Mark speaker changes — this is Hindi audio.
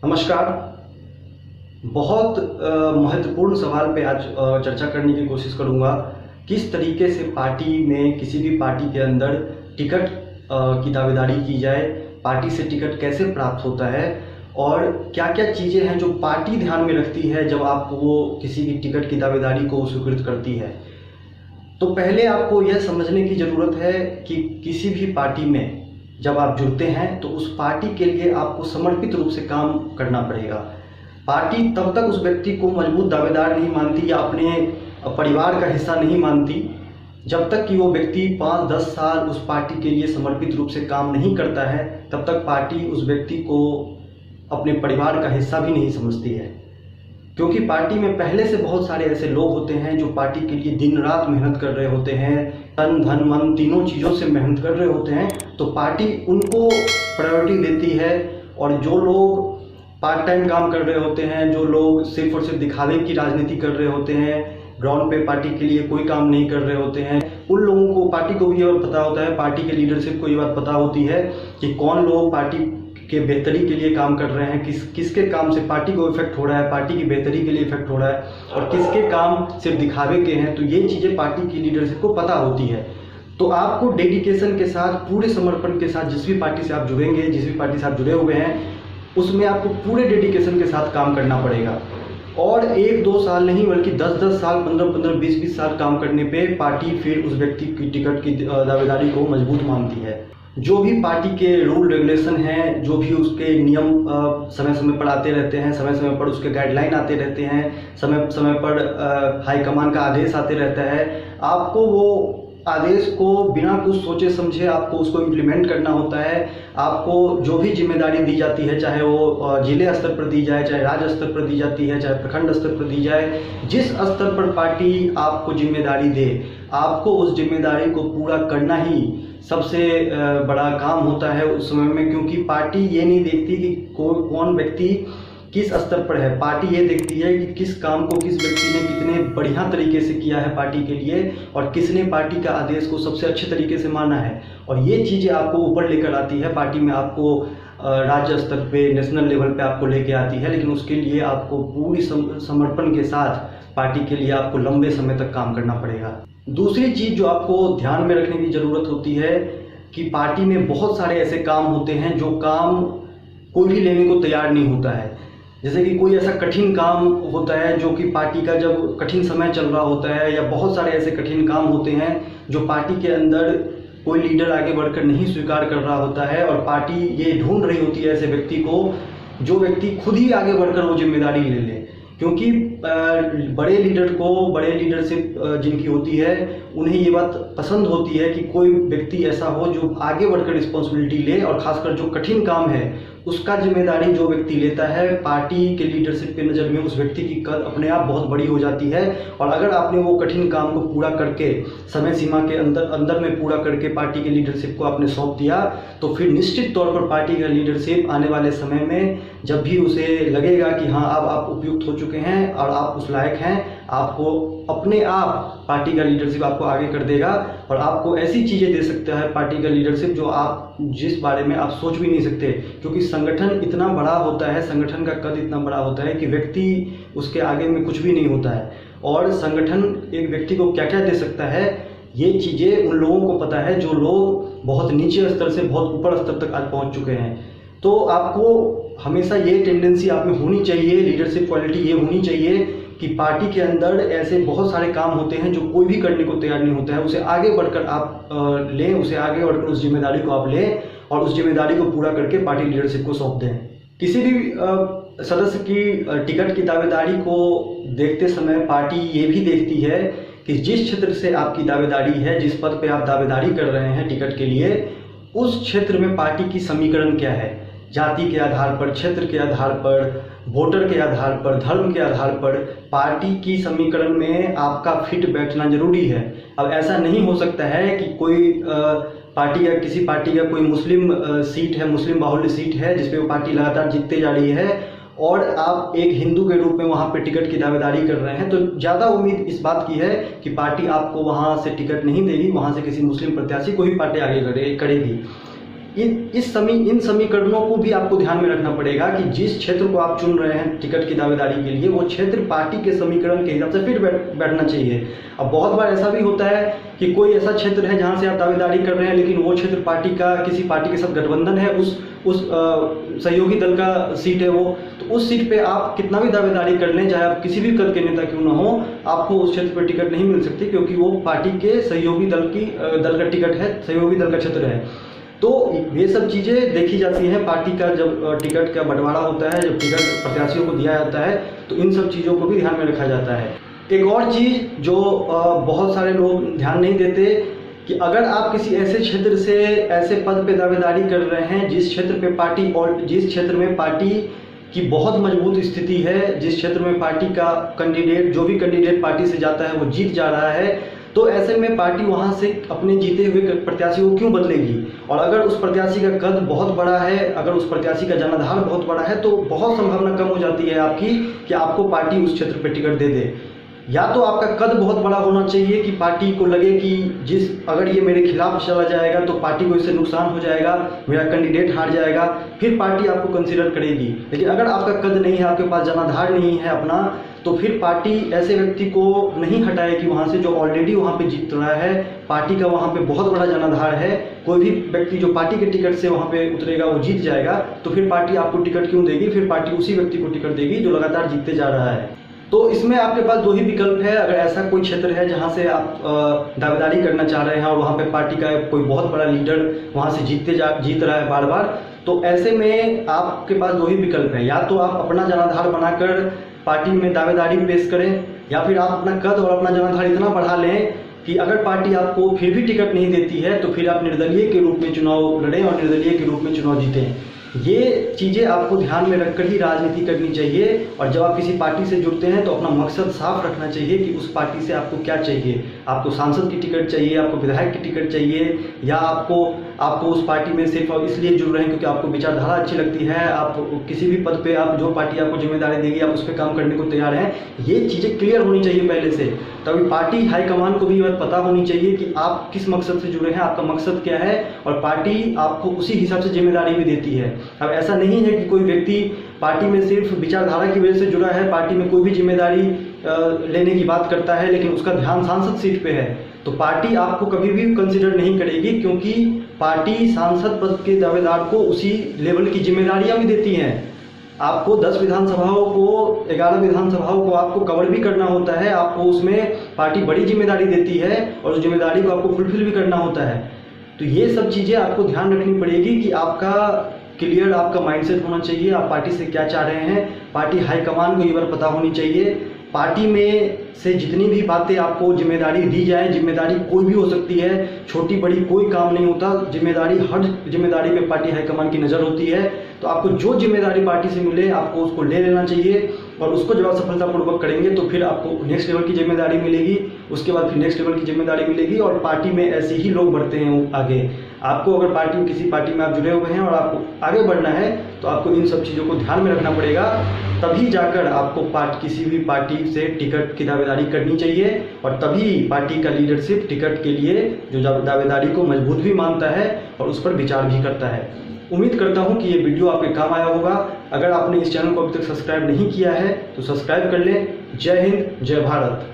Speaker 1: नमस्कार। बहुत महत्वपूर्ण सवाल पे आज चर्चा करने की कोशिश करूंगा। किस तरीके से पार्टी में किसी भी पार्टी के अंदर टिकट की दावेदारी की जाए, पार्टी से टिकट कैसे प्राप्त होता है और क्या क्या चीज़ें हैं जो पार्टी ध्यान में रखती है जब आपको वो किसी भी टिकट की दावेदारी को स्वीकृत करती है। तो पहले आपको यह समझने की ज़रूरत है कि किसी भी पार्टी में जब आप जुड़ते हैं तो उस पार्टी के लिए आपको समर्पित रूप से काम करना पड़ेगा। पार्टी तब तक उस व्यक्ति को मजबूत दावेदार नहीं मानती या अपने परिवार का हिस्सा नहीं मानती जब तक कि वो व्यक्ति 5-10 साल उस पार्टी के लिए समर्पित रूप से काम नहीं करता है। तब तक पार्टी उस व्यक्ति को अपने परिवार का हिस्सा भी नहीं समझती है, क्योंकि पार्टी में पहले से बहुत सारे ऐसे लोग होते हैं जो पार्टी के लिए दिन रात मेहनत कर रहे होते हैं, तन धन मन तीनों चीज़ों से मेहनत कर रहे होते हैं। तो पार्टी उनको प्रायोरिटी देती है। और जो लोग पार्ट टाइम काम कर रहे होते हैं, जो लोग सिर्फ और सिर्फ दिखावे की राजनीति कर रहे होते हैं, ग्राउंड पे पार्टी के लिए कोई काम नहीं कर रहे होते हैं, उन लोगों को पार्टी को ये पता होता है, पार्टी के लीडरशिप को ये बात पता होती है कि कौन लोग पार्टी के बेहतरी के लिए काम कर रहे हैं, किसके काम से पार्टी को इफेक्ट हो रहा है, पार्टी की बेहतरी के लिए इफेक्ट हो रहा है और किसके काम सिर्फ दिखावे के हैं। तो ये चीज़ें पार्टी की लीडरशिप को पता होती है। तो आपको डेडिकेशन के साथ, पूरे समर्पण के साथ जिस भी पार्टी से आप जुड़ेंगे, जिस भी पार्टी से आप जुड़े हुए हैं, उसमें आपको पूरे डेडिकेशन के साथ काम करना पड़ेगा। और 1-2 साल नहीं बल्कि 10-10 साल, 15-15, 20-20 साल काम करने पे पार्टी फिर उस व्यक्ति की टिकट की दावेदारी को मजबूत मानती है। जो भी पार्टी के रूल रेगुलेशन हैं, जो भी उसके नियम समय समय पर आते रहते हैं, समय समय पर उसके गाइडलाइन आते रहते हैं, समय समय पर हाईकमान का आदेश आते रहता है, आपको वो आदेश को बिना कुछ सोचे समझे आपको उसको इम्प्लीमेंट करना होता है। आपको जो भी जिम्मेदारी दी जाती है, चाहे वो जिले स्तर पर दी जाए, चाहे राज्य स्तर पर दी जाती है, चाहे प्रखंड स्तर पर दी जाए, जिस स्तर पर पार्टी आपको जिम्मेदारी दे, आपको उस जिम्मेदारी को पूरा करना ही सबसे बड़ा काम होता है उस समय में। क्योंकि पार्टी ये नहीं देखती कि कौन व्यक्ति किस स्तर पर है, पार्टी ये देखती है कि किस काम को किस व्यक्ति ने कितने बढ़िया तरीके से किया है पार्टी के लिए और किसने पार्टी का आदेश को सबसे अच्छे तरीके से माना है। और ये चीज़ें आपको ऊपर लेकर आती है पार्टी में, आपको राज्य स्तर पे, नेशनल लेवल पे आपको लेके आती है। लेकिन उसके लिए आपको पूरी समर्पण के साथ पार्टी के लिए आपको लंबे समय तक काम करना पड़ेगा। दूसरी चीज़ जो आपको ध्यान में रखने की ज़रूरत होती है कि पार्टी में बहुत सारे ऐसे काम होते हैं जो काम कोई भी लेने को तैयार नहीं होता है। जैसे कि कोई ऐसा कठिन काम होता है जो कि पार्टी का जब कठिन समय चल रहा होता है, या बहुत सारे ऐसे कठिन काम होते हैं जो पार्टी के अंदर कोई लीडर आगे बढ़कर नहीं स्वीकार कर रहा होता है और पार्टी ये ढूंढ रही होती है ऐसे व्यक्ति को जो व्यक्ति खुद ही आगे बढ़कर वो जिम्मेदारी ले ले। क्योंकि बड़े लीडर को, बड़े लीडरशिप जिनकी होती है, उन्हें ये बात पसंद होती है कि कोई व्यक्ति ऐसा हो जो आगे बढ़कर रिस्पॉन्सिबिलिटी ले और खासकर जो कठिन काम है उसका जिम्मेदारी जो व्यक्ति लेता है, पार्टी के लीडरशिप के नज़र में उस व्यक्ति की कद अपने आप बहुत बड़ी हो जाती है। और अगर आपने वो कठिन काम को पूरा करके, समय सीमा के अंदर में पूरा करके पार्टी के लीडरशिप को आपने सौंप दिया, तो फिर निश्चित तौर पर पार्टी का लीडरशिप आने वाले समय में जब भी उसे लगेगा कि हाँ अब आप उपयुक्त हो चुके हैं और आप उस लायक हैं, आपको अपने आप पार्टी का लीडरशिप आपको आगे कर देगा और आपको ऐसी चीज़ें दे सकता है पार्टी का लीडरशिप जो आप जिस बारे में आप सोच भी नहीं सकते। क्योंकि संगठन इतना बड़ा होता है, संगठन का कद इतना बड़ा होता है कि व्यक्ति उसके आगे में कुछ भी नहीं होता है। और संगठन एक व्यक्ति को क्या क्या दे सकता है, ये चीज़ें उन लोगों को पता है जो लोग बहुत नीचे स्तर से बहुत ऊपर स्तर तक आज पहुँच चुके हैं। तो आपको हमेशा ये टेंडेंसी आप में होनी चाहिए, लीडरशिप क्वालिटी ये होनी चाहिए कि पार्टी के अंदर ऐसे बहुत सारे काम होते हैं जो कोई भी करने को तैयार नहीं होता है, उसे आगे बढ़कर आप लें, उसे आगे बढ़कर उस जिम्मेदारी को आप लें और उस जिम्मेदारी को पूरा करके पार्टी लीडरशिप को सौंप दें। किसी भी सदस्य की टिकट की दावेदारी को देखते समय पार्टी ये भी देखती है कि जिस क्षेत्र से आपकी दावेदारी है, जिस पद पे आप दावेदारी कर रहे हैं टिकट के लिए, उस क्षेत्र में पार्टी की समीकरण क्या है। जाति के आधार पर, क्षेत्र के आधार पर, वोटर के आधार पर, धर्म के आधार पर पार्टी की समीकरण में आपका फिट बैठना जरूरी है। अब ऐसा नहीं हो सकता है कि कोई पार्टी या किसी पार्टी का कोई मुस्लिम सीट है, मुस्लिम बाहुल्य सीट है जिसपे वो पार्टी लगातार जीतते जा रही है और आप एक हिंदू के रूप में वहाँ पे टिकट की दावेदारी कर रहे हैं, तो ज़्यादा उम्मीद इस बात की है कि पार्टी आपको वहाँ से टिकट नहीं देगी, वहाँ से किसी मुस्लिम प्रत्याशी को ही पार्टी आगे करेगी। इन समीकरणों को भी आपको ध्यान में रखना पड़ेगा कि जिस क्षेत्र को आप चुन रहे हैं टिकट की दावेदारी के लिए, वो क्षेत्र पार्टी के समीकरण के हिसाब से फिट बैठना चाहिए। अब बहुत बार ऐसा भी होता है कि कोई ऐसा क्षेत्र है जहां से आप दावेदारी कर रहे हैं, लेकिन वो क्षेत्र पार्टी का किसी पार्टी के साथ गठबंधन है, उस सहयोगी दल का सीट है वो, तो उस सीट पे आप कितना भी दावेदारी कर लें, चाहे आप किसी भी कद के नेता क्यों ना हो, आपको उस क्षेत्र पर टिकट नहीं मिल सकती, क्योंकि वो पार्टी के सहयोगी दल का टिकट है, सहयोगी दल का क्षेत्र है। तो ये सब चीज़ें देखी जाती हैं पार्टी का जब टिकट का बंटवारा होता है, जब टिकट प्रत्याशियों को दिया जाता है, तो इन सब चीज़ों को भी ध्यान में रखा जाता है। एक और चीज़ जो बहुत सारे लोग ध्यान नहीं देते कि अगर आप किसी ऐसे क्षेत्र से ऐसे पद पे दावेदारी कर रहे हैं जिस क्षेत्र में पार्टी की बहुत मजबूत स्थिति है, जिस क्षेत्र में पार्टी का जो भी कैंडिडेट पार्टी से जाता है वो जीत जा रहा है, तो ऐसे में पार्टी वहां से अपने जीते हुए प्रत्याशी को क्यों बदलेगी। और अगर उस प्रत्याशी का कद बहुत बड़ा है, अगर उस प्रत्याशी का जनाधार बहुत बड़ा है, तो बहुत संभावना कम हो जाती है आपकी कि आपको पार्टी उस क्षेत्र पर टिकट दे दे। या तो आपका कद बहुत बड़ा होना चाहिए कि पार्टी को लगे कि अगर ये मेरे खिलाफ चला जाएगा तो पार्टी को इससे नुकसान हो जाएगा, मेरा कैंडिडेट हार जाएगा, फिर पार्टी आपको कंसीडर करेगी। लेकिन अगर आपका कद नहीं है, आपके पास जनाधार नहीं है अपना, तो फिर पार्टी ऐसे व्यक्ति को नहीं हटाएगी वहाँ से जो ऑलरेडी वहाँ पे जीत रहा है, पार्टी का वहाँ पे बहुत बड़ा जनाधार है। कोई भी व्यक्ति जो पार्टी के टिकट से वहाँ पे उतरेगा वो जीत जाएगा, तो फिर पार्टी आपको टिकट क्यों देगी, फिर पार्टी उसी व्यक्ति को टिकट देगी जो लगातार जीतते जा रहा है। तो इसमें आपके पास दो ही विकल्प है। अगर ऐसा कोई क्षेत्र है जहां से आप दावेदारी करना चाह रहे हैं और वहां पे पार्टी का कोई बहुत बड़ा लीडर वहां से जीत रहा है बार बार, तो ऐसे में आपके पास दो ही विकल्प है। या तो आप अपना जनाधार बनाकर पार्टी में दावेदारी पेश करें, या फिर आप अपना कद और अपना जनाधार इतना बढ़ा लें कि अगर पार्टी आपको फिर भी टिकट नहीं देती है तो फिर आप निर्दलीय के रूप में चुनाव लड़ें और निर्दलीय के रूप में चुनाव जीतें। ये चीज़ें आपको ध्यान में रखकर ही राजनीति करनी चाहिए। और जब आप किसी पार्टी से जुड़ते हैं तो अपना मकसद साफ रखना चाहिए कि उस पार्टी से आपको क्या चाहिए। आपको सांसद की टिकट चाहिए, आपको विधायक की टिकट चाहिए, या आपको उस पार्टी में सिर्फ इसलिए जुड़ रहे हैं क्योंकि आपको विचारधारा अच्छी लगती है, आप किसी भी पद पे आप जो पार्टी आपको जिम्मेदारी देगी आप उस पर काम करने को तैयार हैं। ये चीज़ें क्लियर होनी चाहिए पहले से, तभी पार्टी हाईकमान को भी ये बात पता होनी चाहिए कि आप किस मकसद से जुड़े हैं, आपका मकसद क्या है, और पार्टी आपको उसी हिसाब से जिम्मेदारी भी देती है। अब ऐसा नहीं है कि कोई व्यक्ति पार्टी में सिर्फ विचारधारा की वजह से जुड़ा है, पार्टी में कोई भी जिम्मेदारी लेने की बात करता है लेकिन उसका ध्यान सांसद सीट पे है, तो पार्टी आपको कभी भी कंसीडर नहीं करेगी, क्योंकि पार्टी सांसद पद के दावेदार को उसी लेवल की जिम्मेदारियां भी देती हैं। आपको 10 विधानसभाओं को 11 विधानसभाओं को आपको कवर भी करना होता है, आपको उसमें पार्टी बड़ी जिम्मेदारी देती है और उस जिम्मेदारी को आपको फुलफिल भी करना होता है। तो ये सब चीज़ें आपको ध्यान रखनी पड़ेगी कि आपका क्लियर आपका माइंडसेट होना चाहिए, आप पार्टी से क्या चाह रहे हैं। पार्टी हाईकमान को ये बात पता होनी चाहिए। पार्टी में से जितनी भी बातें आपको जिम्मेदारी दी जाए, जिम्मेदारी कोई भी हो सकती है, छोटी बड़ी कोई काम नहीं होता, हर जिम्मेदारी पे पार्टी हाईकमान की नज़र होती है। तो आपको जो जिम्मेदारी पार्टी से मिले आपको उसको ले लेना चाहिए, और उसको जब आप सफलतापूर्वक करेंगे तो फिर आपको नेक्स्ट लेवल की जिम्मेदारी मिलेगी, उसके बाद फिर नेक्स्ट लेवल की जिम्मेदारी मिलेगी, और पार्टी में ऐसे ही लोग बढ़ते हैं आगे। आपको अगर किसी पार्टी में आप जुड़े हुए हैं और आपको आगे बढ़ना है तो आपको इन सब चीज़ों को ध्यान में रखना पड़ेगा, तभी जाकर आपको किसी भी पार्टी से टिकट की दावेदारी करनी चाहिए, और तभी पार्टी का लीडरशिप टिकट के लिए जो दावेदारी को मजबूत भी मानता है और उस पर विचार भी करता है। उम्मीद करता हूं कि ये वीडियो आपके काम आया होगा। अगर आपने इस चैनल को अभी तक सब्सक्राइब नहीं किया है तो सब्सक्राइब कर लें। जय हिंद, जय भारत।